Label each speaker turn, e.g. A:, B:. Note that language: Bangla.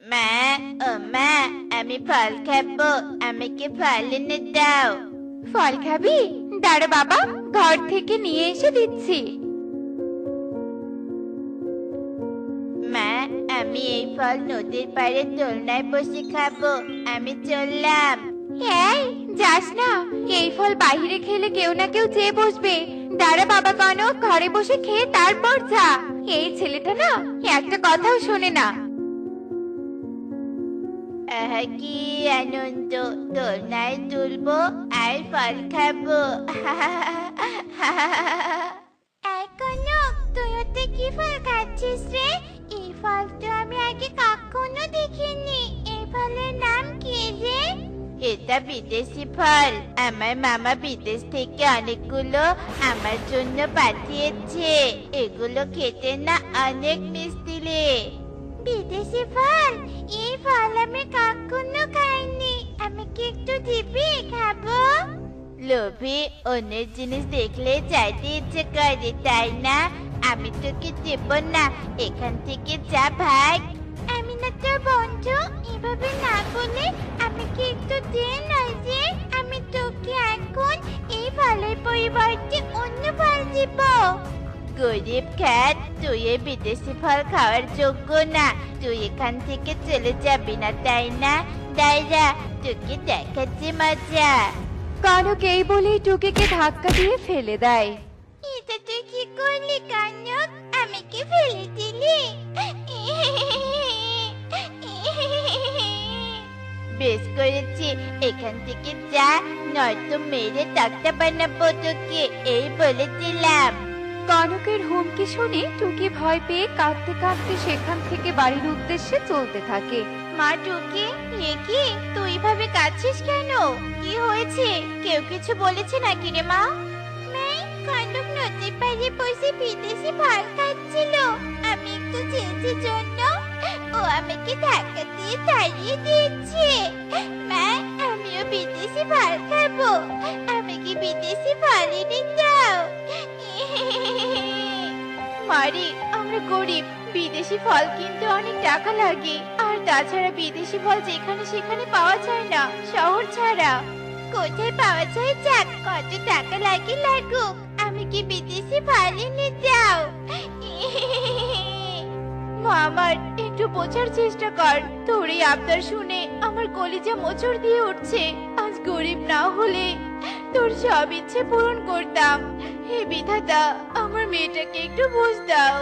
A: মা, ও মা, আমি ফল খাবো। আমাকে ফল এনে দাও।
B: ফল খাবি? দাঁড়া বাবা, ঘর থেকে নিয়ে এসে দিচ্ছি।
A: মা, আমি এই ফল নদীর পাড়ে দোলনায় বসে খাবো। আমি চললাম।
B: এই, যাস না। এই ফল বাইরে খেলে কেউ না কেউ চেয়ে বসবে। দাঁড়া বাবা, কনক, ঘরে বসে খেয়ে তারপর যা। এই ছেলেটা না একটা কথাও শোনে না।
A: আহা, কি আনন্দ! দোলনায় দুলবো আর ফল খাবো।
B: এই কনক, তুই ওতে কি ফল খাচ্ছিস রে? এই ফল তো আমি আগে কখনো দেখিনি। এই ফলের নাম কি রে?
A: এটা বিদেশি ফল। আমার মামা বিদেশ থেকে অনেকগুলো আমার জন্য পাঠিয়েছে। এগুলো খেতে না অনেক মিষ্টি রে।
B: বিদেশি ফল? এই ফল আমি কখনো খাইনি। আমাকে একটু দিবি, খাবো।
A: লোভী, অন্যের জিনিস দেখলে চাইতে ইচ্ছে করে, তাই না? আমি তোকে দেব না। এখান থেকে যা, ভাগ।
B: আমি না তোর বন্ধু, এভাবে না বলে আমাকে একটু দে না যে। আমি তোকে এখন এই ফলের পরিবর্তে অন্য ফল দিব।
A: গরিব খ্যাত, তুই এই বিদেশি ফল খাওয়ার যোগ্য না। তুই এখান থেকে চলে যাবি না, তাই না? দাইরা, তোকে দেখাচ্ছি মজা।
B: কনক এই বলেই টুকিকে ধাক্কা দিয়ে ফেলে দেয়।
A: এটা তুই কি করলি কনক? আমাকে ফেলে দিলি? বেশ করেছি, এখান থেকে যা, নয়তো মেরে তক্তা বানাবো তোকে। এই বলেছিলাম।
B: কনকের হুমকি শুনে টুকি ভয় পেয়ে কাঁদতে কাঁদতে সেখান থেকে বাড়ির উদ্দেশ্যে চলতে থাকে।
A: মা, টুকি, এ কি তুই ভাবে কাঁদছিস কেন? কি হয়েছে? কেউ কিছু বলেছে নাকি রে মা? কনক নদীর পাড়ে বসে বিদেশি ফল খাচ্ছিল। আমি একটু চেয়েছি জন্য ও আমাকে ধাক্কা দিয়ে তাড়িয়ে দিয়েছে। মা, আমিও বিদেশি ফল খাবো। আমাকে বিদেশি ফল এনে দাও। মারি, আমরা গরিব। বিদেশি ফল কিনতে অনেক টাকা লাগে। আর তাছাড়া বিদেশি ফল যেখানে সেখানে পাওয়া যায় না, শহর ছাড়া। কোথায় পাওয়া যায় যাক, কত টাকা লাগে লাগুক, আমি কি বিদেশি ফল এনে দাও। মা, আমার একটু বোঝার চেষ্টা কর। তোর এই আবদার শুনে আমার কলিজা মোচড় দিয়ে উঠছে। আজ গরিব না হলে তোর সব ইচ্ছে পূরণ করতাম। হে বিধাতা, আমার মেয়েটাকে একটু বুঝ দাও।